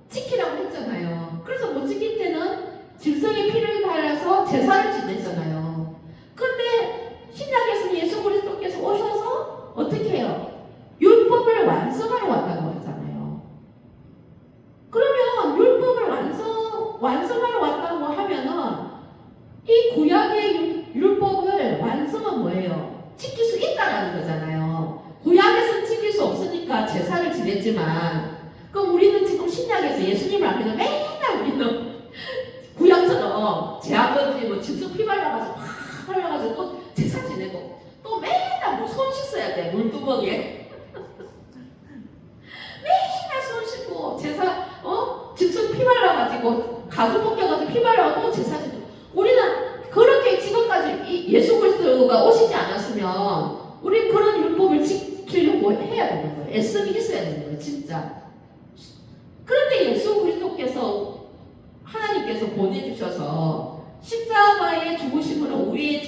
지키라고 했잖아요. 그래서 못 지킬 때는 질서의 피를 발라서 제사를 지냈잖아요. 근데 신약에서는 예수 그리스도께서 오셔서 어떻게 해요? 율법을 완성하러 왔다고 하잖아요. 그러면 율법을 완성하러 왔다고 하면은 이 구약의 율법을 완성은 뭐예요? 지킬 수 있다라는 거잖아요. 구약에서는 지킬 수 없으니까 제사를 지냈지만 그럼 우리는 지금 신약에서 예수님을 앞에서 맨날 우리는 구약처럼 제한번지 뭐 짐승 피 발라가지고 팍 발라가지고 또 제사 지내고 또 맨날 뭐 손 씻어야 돼 물두멍에 맨날 손 씻고 제사 짐승 피 발라가지고 가수 벗겨가지고 피 발라가지고 또 제사 지내고 우리는 그렇게 지금까지 예수 그리스도가 오시지 않았으면 우리 그런 율법을 지키려고 해야 되는 거예요. 애쓰기 있어야 되는 거예요, 진짜. 그런데 예수 그리스도께서 하나님께서 보내주셔서 십자가의 죽으심으로 우리의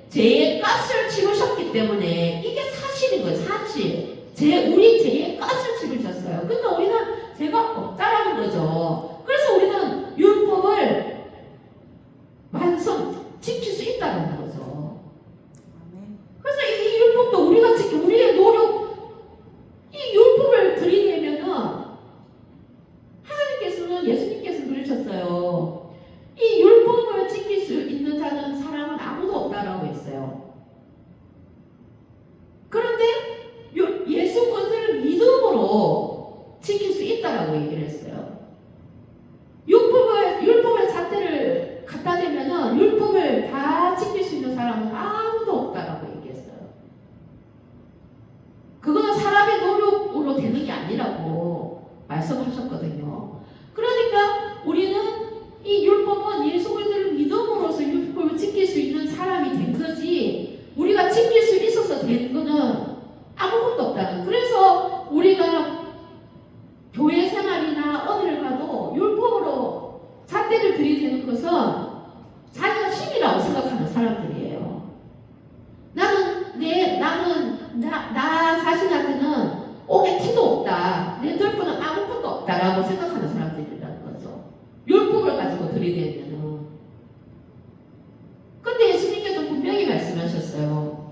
죄의 값을 치르셨기 때문에 이게 사실인 거예요, 사실. 우리 죄의 값을 치르셨어요. 그러니까 우리는 죄가 없다라는 거죠. 그래서 우리는 율법을 지킬 수 있다는 거죠. 그래서 이 율법도 우리가 우리의 노력, 이 율법을 들이대면은 하나님께서는 예수님께서 그러셨어요. 이 율법을 지킬 수 있는 사람은 아무도 없다라고 했어요. 그런데 예수 그리스도를 믿음으로 지킬 수 있다라고 얘기를 했어요. 율법의 잣대를 갖다 대면은 율법을 다 지킬 수 있는 사람은 아무도 없다라고 얘기했어요. 그거는 사람의 노력으로 되는 게 아니라고 말씀하셨거든요. 그러니까 우리는 이 율법은 예수 그리스도를 믿음으로써 율법을 지킬 수 있는 사람이 된 거지 우리가 지킬 수 있어서 된 거는 아무것도 없다는. 그래서 우리가 교회 생활이나 어디를 가도 율법으로 잣대를 들이대는 것은 자기가 힘이라고 생각하는 사람들이에요. 나 자신한테는 옥에 티도 없다. 내 덜프는 아무것도 없다라고 생각하는 사람들이라는 거죠. 율법을 가지고 들이대면. 근데 예수님께서 분명히 말씀하셨어요.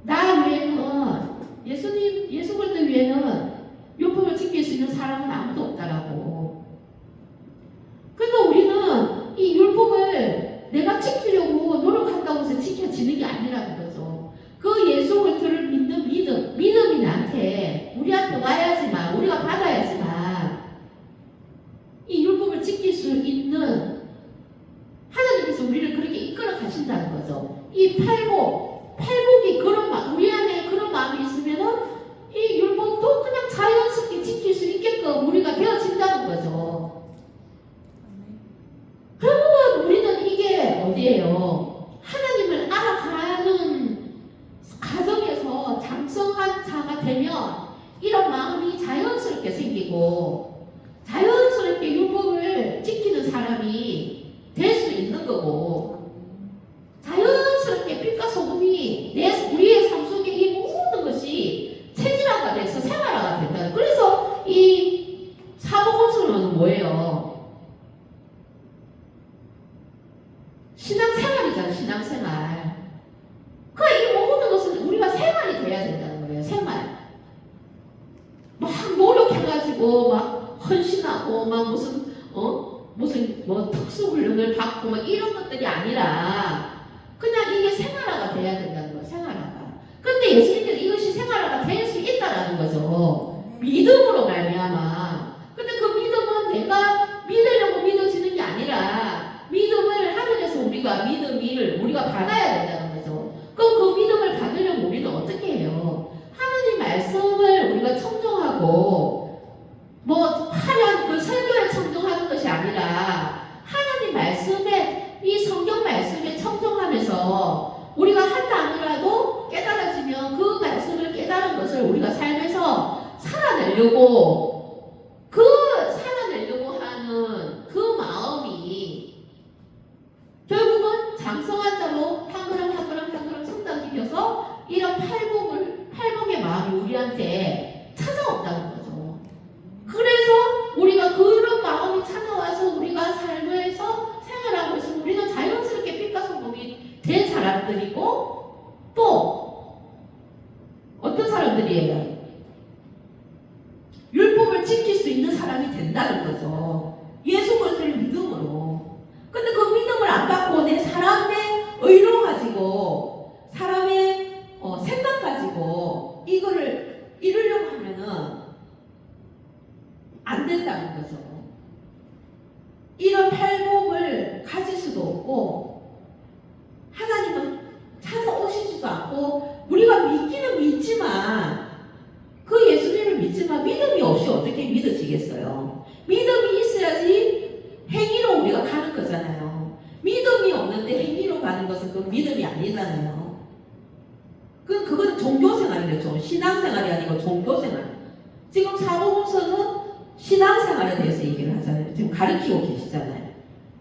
나 외에는 예수 그리스도 외에는 율법을 지킬 수 있는 사람은 아무도 없다라고. 그러니까 우리는 이 율법을 내가 지키려고 노력한다고 해서 지켜지는 게 아니라는 거죠. 그 예수 그리스도를 믿는 믿음이 우리한테 와야지만, 우리가 받아야지만 이 율법을 지킬 수 있는 하나님께서 우리를 그렇게 이끌어 가신다는 거죠. 이 팔복이 우리 안에 그런 마음이 있으면은 이 율법도 그냥 자연스럽게 지킬 수 있게끔 우리가 되어진다는 거죠. 결국은 우리는 이게 어디예요? 하나님을 알아가는 가정에서 장성한 자가 되면 이런 마음이 자연스럽게 생기고 자연스럽게 율법을 지키는 사람이 될 수 있는 거고 자연스럽게 빛과 소금이 우리의 삶 속에 이 모든 것이 체질화가 돼서 생활화가 된다. 그래서 이 사복음서는 뭐예요? 신앙생활이잖아, 신앙생활. 이 모든 것은 우리가 생활이 돼야 된다는 거예요, 생활. 막 노력해가지고 막 헌신하고 막 무슨 특수훈련을 받고 막 이런 것들이 아니라 그냥 이게 생활화가 돼야 된다는 거예요, 생활화가. 근데 예수님께서 이것이 생활화가 될 수 있다라는 거죠. 믿음으로 말미암아. 근데 그 믿음은 내가 믿으려고 믿어지는 게 아니라 믿음을 하늘에서 우리가 받아야 된다는 거죠. 그럼 그 믿음을 받으려면 우리는 어떻게 해요? 하나님 말씀을 우리가 청정하고 화려한 그 설교에 청정하는 것이 아니라 하나님 말씀에 이 성경 말씀에 청정하면서 우리가 한 단어라도 깨닫고 살아내려고 하는 그 마음이 결국은 장성한 자로 한 걸음 한 걸음 한 걸음 성장시켜서 이런 팔복의 마음이 우리한테 찾아온다는 거죠. 그래서 우리가 그런 마음이 찾아와서 우리가 삶에서 생활하고 있으면 우리는 자연스럽게 빛과 성공이 된 사람들이고, 또 어떤 사람들이에요? 율법을 지킬 수 있는 사람이 된다는 거죠. 예수 그리스도를 믿음으로. 근데 그 믿음을 안 받고 내 사람의 의로 가지고 사람의 생각 가지고 이거를 이루려고 하면은 안 된다는 거죠. 이런 팔복을 가질 수도 없고 하나님은 찾아오시지도 않고, 우리가 믿기는 믿지만 그 예수님을 믿지만 믿음이 없이 어떻게 믿어지겠어요? 믿음이 있어야지 행위로 우리가 가는 거잖아요. 믿음이 없는데 행위로 가는 것은 그 믿음이 아니잖아요. 그건 종교생활이죠. 신앙생활이 아니고 종교생활. 지금 사복음서는 신앙생활에 대해서 얘기를 하잖아요. 지금 가르치고 계시잖아요.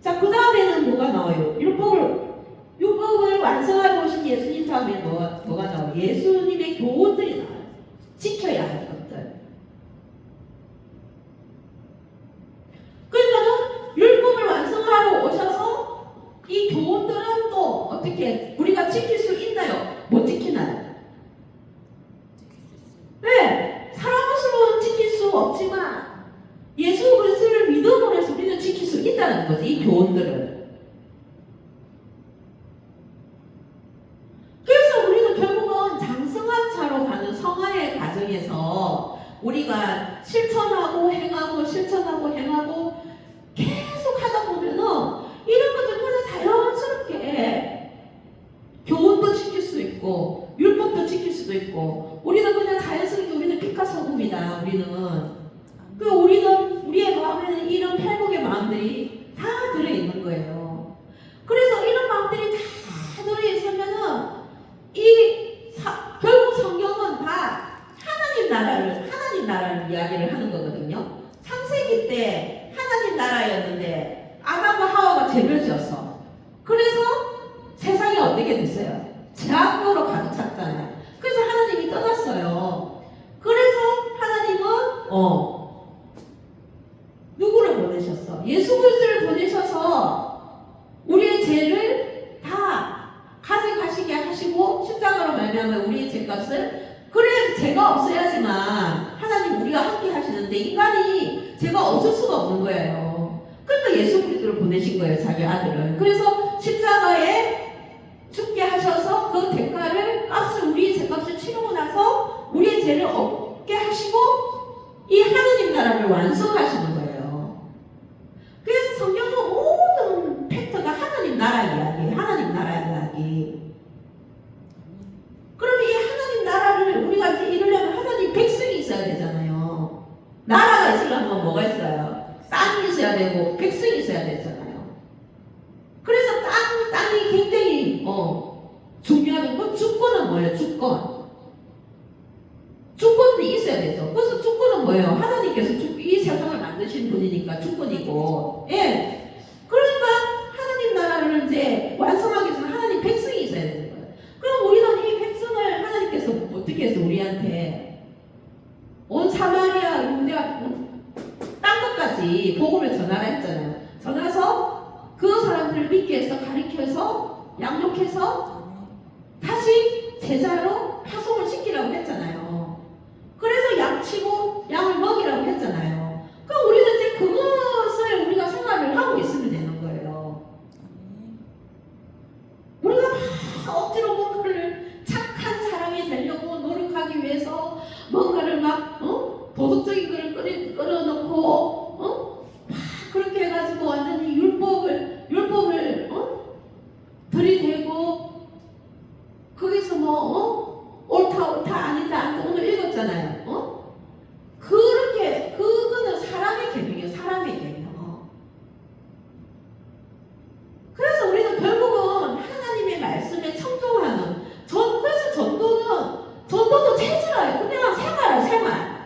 자, 그 다음에는 뭐가 나와요? 율법을 완성하러 오신 예수님 다음에 뭐가 나와요? 예수님의 교훈들이 나와요. 지켜야 할 것들. 그러니까는 율법을 완성하러 오셔서 이 교훈들은 또 어떻게 우리가 지킬 수 있나요? 못 지키나요? 네, 사람으로는 지킬 수 없지만 예수 그리스도를 믿음으로 해서 우리는 지킬 수 있다는 거지, 이 교훈들을. 그래서 우리는 결국은 장성한 자로 가는 성화의 과정에서 우리가 실천하고 행하고 계속 하다 보면은 이런 것들은 자연스럽게 교훈도 지킬 수 있고 율법도 지킬 수도 있고, 우리는 그냥 자연스럽게 우리는 빛과 소금이다. 우리의 마음에는 이런 팔복의 마음들이 다 들어있는 거예요. 그래서 이런 마음들이 다 들어있으면은 결국 성경은 다 하나님 나라를 이야기를 하는 거거든요. 창세기 때 하나님 나라였는데 아담과 하와가 죄를 지었어. 그래서 세상이 어떻게 됐어요? 죄악으로 가득 찼잖아요. 그래서 하나님이 떠났어요. 그래서 하나님은 누구를 보내셨어? 예수 그리스도를 보내셔서 우리의 죄를 다 가져가시게 하시고 십자가로 말미암아 우리의 죄값을, 그래 죄가 없어야지만 하나님 우리와 함께 하시는데 인간이 죄가 없을 수가 없는 거예요. 그러니까 예수 그리스도를 보내신 거예요, 자기 아들을. 그래서 십자가에 죽게 하셔서 그 우리의 죄값을 치르고 나서 우리의 죄를 없게 하시고 이 하느님 나라를 완성하시는 거예요. 그래서 성경은 모든 팩트가 하나님 나라 이야기, 하나님 나라 이야기. 그러면 이 하나님 나라를 우리가 이제 이루려면 하나님 백성이 있어야 되잖아요. 나라가 있으려면 뭐가 있어요? 땅이 있어야 되고 백성이 있어야 되잖아요. 그래서 땅이 굉장히 중요한 건 주권은 뭐예요? 주권이 있어야 되죠. 그래서 주권은 뭐예요? 하나님께서 이 세상을 만드신 분이니까 주권이고, 예. 그러니까 하나님 나라를 이제 완성하기 위해서는 하나님 백성이 있어야 되는 거예요. 그럼 우리는 이 백성을 하나님께서 어떻게 해서 우리한테 온 사마리아, 유대와 땅 끝까지 복음을 전하라 했잖아요. 전해서 그 사람들을 믿게 해서 가르쳐서 양육해서 다시 제자로 파송을 시키라고 했잖아요. 그래서 양치고 양을 먹이라고 했잖아요. 그럼 우리는 이제 그것을 우리가 생활을 하고 있으면 되는 거예요. 우리가 막 억지로 뭔가를 착한 사람이 되려고 노력하기 위해서 뭔가를 막 도덕적인 거를 끌어놓고 막 그렇게 해가지고 완전히 율법을 들이대고 거기서 옳다 아니다 오늘 읽었잖아요. 그거는 사람의 계명이에요. 사람의 계명. 그래서 우리는 결국은 하나님의 말씀에 청종하는 그래서 전도는 체질화예요. 그냥 생활.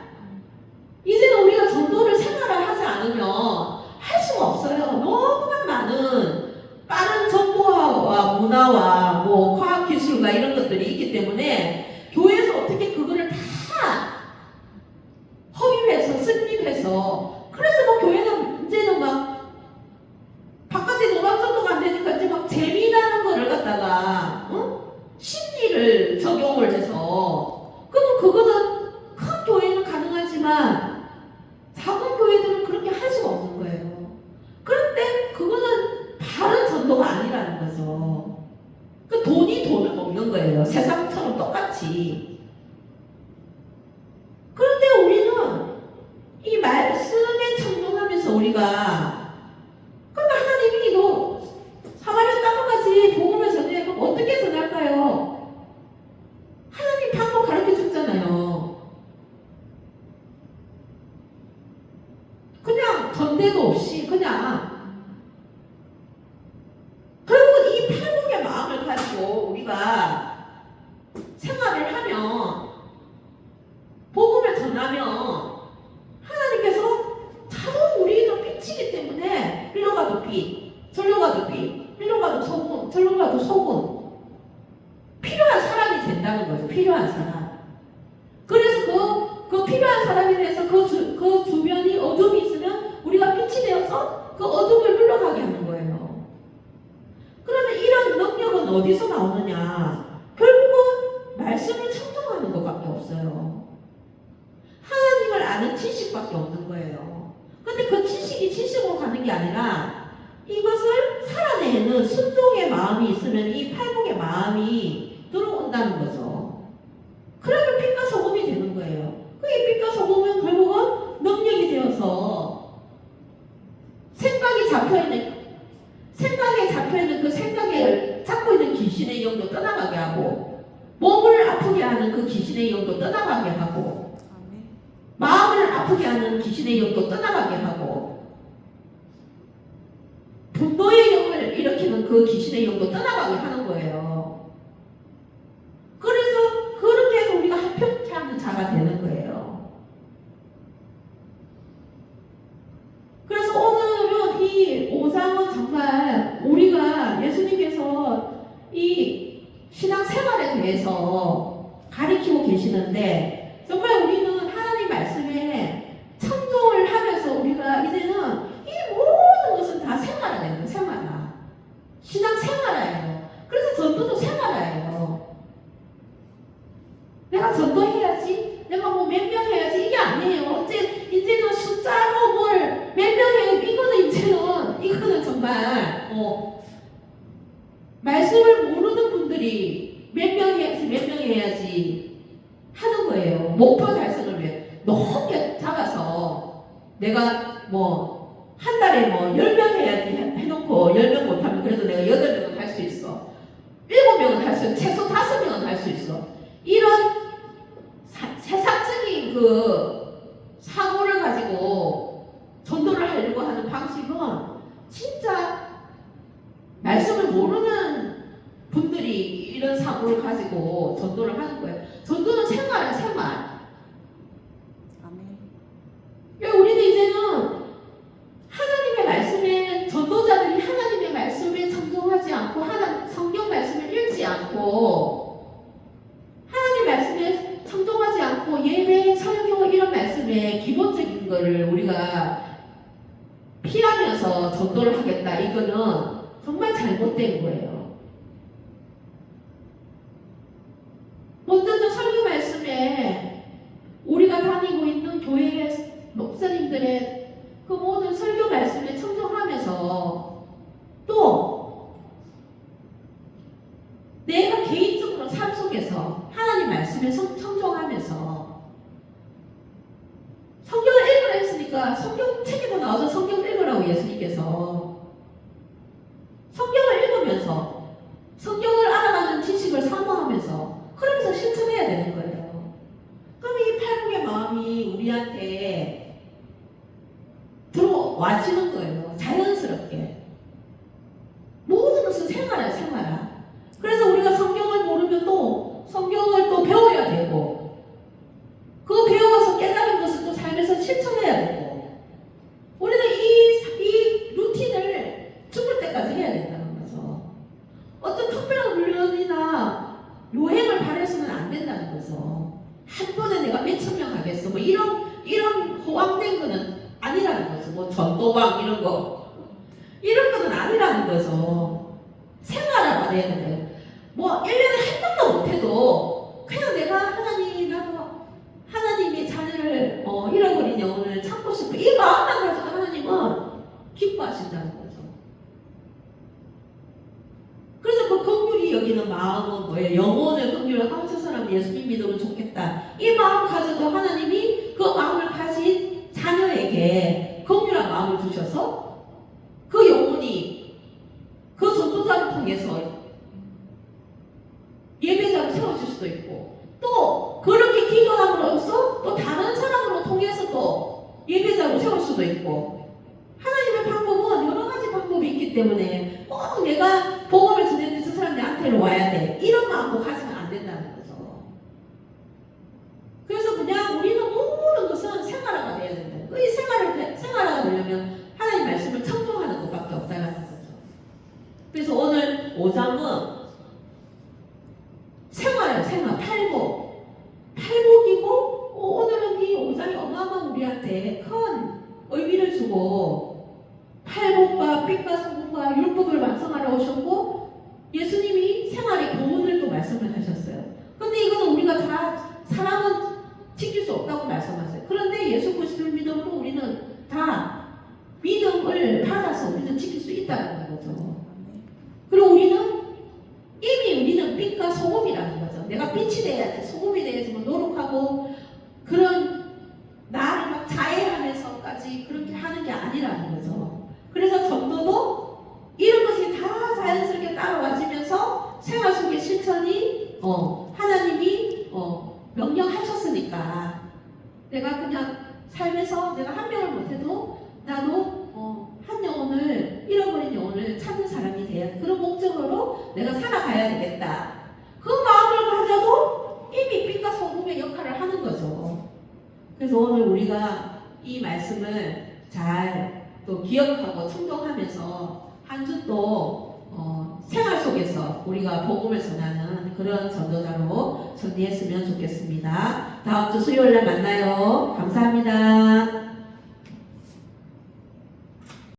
것들이 있기 때문에 교회에서 어떻게 그거를 다 허입해서 승립해서 그래서 뭐 교회는 이제는 막 바깥에 노방전도가 안 되니까 이제 막 재미나는 거를 갖다가 심리를 적용을 해서 그러면 그거는 큰 교회는 가능하지만 작은 교회들은 그렇게 할 수가 없는 거예요. 그런데 그거는 바른 전도가 아니라는 거죠. 그 돈이 돈을 먹는 거예요. 세상처럼 똑같이. 그런데 우리는 이 말씀에 청종하면서 우리가 그러니까 하나님이 너 사마리아 땅까지 복음을 전해 그럼 어떻게 전할까요? 하나님 방법 가르쳐 줬잖아요. 그냥 전대도 없이 그냥 결국은 이 팔복의 마음을 가지고 우리가 생활을 하면 복음을 전하면 하나님께서 자동 우리는 빛이기 때문에 일로 가도 빛, 저로 가도 빛, 일로 가도 소금, 저로 가도 소금 필요한 사람이 된다는 거죠. 필요한 사람. 그래서 그 필요한 사람에 대해서 그 주변이 어둠이 있으면 우리가 빛이 되어서 그 어둠을 흘러가게 하는 거예요. 그러면 이런 능력은 어디서 나오느냐? 결국은 말씀을 청정하는 것밖에 없어요. 하나님을 아는 지식밖에 없는 거예요. 근데 그 지식이 지식으로 가는 게 아니라 이것을 살아내는 순종의 마음이 있으면 이 팔복의 마음이 들어온다는 거죠. 그러면 빛과 소금이 되는 거예요. 그게 빛과 소금은 결국은 능력이 되어서 생각에 잡혀있는 그 생각에 잡고 있는 귀신의 영도 떠나가게 하고 몸을 아프게 하는 그 귀신의 영도 떠나가게 하고 마음을 아프게 하는 귀신의 영도 떠나가게 하고 분노의 영을 일으키는 그 귀신의 영도 떠나가게 하는 거예요. 그래서 그렇게 해서 우리가 합평케 하는 자가 되는 거예요. 그래서 오늘은 이 5장은 정말 우리가 예수님께서 이 신앙생활에 대해서 가르치고 계시는데 정말 우리는 하나님 말씀에 청종을 하면서 우리가 이제는 이 모든 것은 다 생활화예요. 생활화. 신앙생활화예요. 그래서 전도도 생활화예요. 내가 전도해야지. 내가 뭐 몇 명 해야지. 이게 아니에요. 이제는 숫자로 뭘 몇 명 해야 이거는 정말 말씀을 모르는 분들이 몇 명 해야지 하는 거예요. 목표 달성을 위해 높게 잡아서 내가 뭐 한 달에 뭐 10명 해야지 해놓고 10명 못하면 그래도 내가 8명은 할 수 있어. 7명은 할 수 있어. 최소 5명은 할 수 있어. 이런 세상적인 그 사고를 가지고 전도를 하려고 하는 방식은 진짜 말씀을 모르는 분들이 이런 사고를 가지고 전도를 하는 거예요. 전도는 생활이야, 생활. 아멘. 우리는 이제는 하나님의 말씀에 전도자들이 하나님의 말씀에 청종하지 않고 성경 말씀을 읽지 않고 하나님 말씀에 청종하지 않고 예배, 설교 이런 말씀에 기본적인 거를 우리가 피하면서 전도를 하겠다. 이거는 정말 잘못된 거예요. 먼저 설교 말씀에 우리가 다니고 있는 교회의 목사님들의 그 모든 설교 말씀에 청종하면서 또 내가 개인적으로 삶 속에서 하나님 말씀에 청종하면서 성경을 읽으라 했으니까 성경책에도 나와서 성경을 읽으라고 예수님께서 성경을 읽으면서 성경을 알아가는 지식을 사모하면서 그러면서 실천해야 되는 거예요. 그럼 이 팔복의 마음이 우리한테 들어와지는 거예요. 자연스럽게. 모든 것은 생활이야, 생활이야. 그래서 우리가 성경을 모르면 또 성경을 또 배워야 되고 그 배워서 깨달은 것을 또 삶에서 실천해야 되고 우리는 이 루틴을 죽을 때까지 해야 된다는 거죠. 어떤 특별한 훈련이나 요해 이런 호황된 거는 아니라는 거죠. 뭐 전도왕 이런 거는 아니라는 거죠. 생활화가 돼야 돼요. 뭐 1년에 한 번도 못해도 그냥 내가 나도 하나님의 자녀를 잃어버린 영혼을 찾고 싶어. 이 마음만 가지고 하나님은 기뻐하신다는 거죠. 그래서 그 긍휼히 여기는 마음은 뭐예요? 영혼을 긍휼하고 저 사람 예수님 믿으면 좋겠다. 이 마음 가져도 하나님이 그 마음을 가진 자녀에게 긍휼한 마음을 주셔서 그 영혼이 그 전도자를 통해서 예배자로 세워질 수도 있고 또 그렇게 기도함으로써 또 다른 사람으로 통해서 또 예배자로 세울 수도 있고 하나님의 방법은 여러 가지 방법이 있기 때문에 꼭 내가 복음을 전했는데 저 사람 내한테로 와야 돼 이런 마음도 가지면 안 된다는 거죠. 그래서 그냥 우리는 모든 것은 생활화가 돼야 된다. 이 생활화가 되려면 하나님 말씀을 청종하는 것밖에 없다는 거죠. 그래서 오늘 5장은 생활, 팔복이고 오늘은 이 5장이 어마어마한 우리한테 큰 의미를 주고 팔복과 빛과 소금과 율법을 완성하러 오셨고 예수님이 생활의 교훈을 또 말씀을 하셨어요. 그런데 이거는 우리가 다 사람은 지킬 수 없다고 말씀하세요. 그런데 예수 그리스도를 믿음으로 우리는 다 믿음을 받아서 우리는 지킬 수 있다는 거죠. 그리고 우리는 빛과 소금이라는 거죠. 내가 빛이 돼야 돼. 소금이 돼서 노력하고 그런 나를 막 자해하면서까지 그렇게 하는 게 아니라는 거죠. 그래서 전도도 이런 것이 다 자연스럽게 따라와지면서 생활 속의 실천이 하나님이 명령하셨으니까 내가 그냥 삶에서 내가 한 명을 못해도 나도 한 영혼을 잃어버린 영혼을 찾는 사람이 돼야 그런 목적으로 내가 살아가야 되겠다. 그 마음을 가져도 이미 빛과 소금의 역할을 하는 거죠. 그래서 오늘 우리가 이 말씀을 잘 또 기억하고 충동하면서 한 주 또 생활 속에서 우리가 복음을 전하는 그런 전도자로 전개했으면 좋겠습니다. 다음 주 수요일 날 만나요.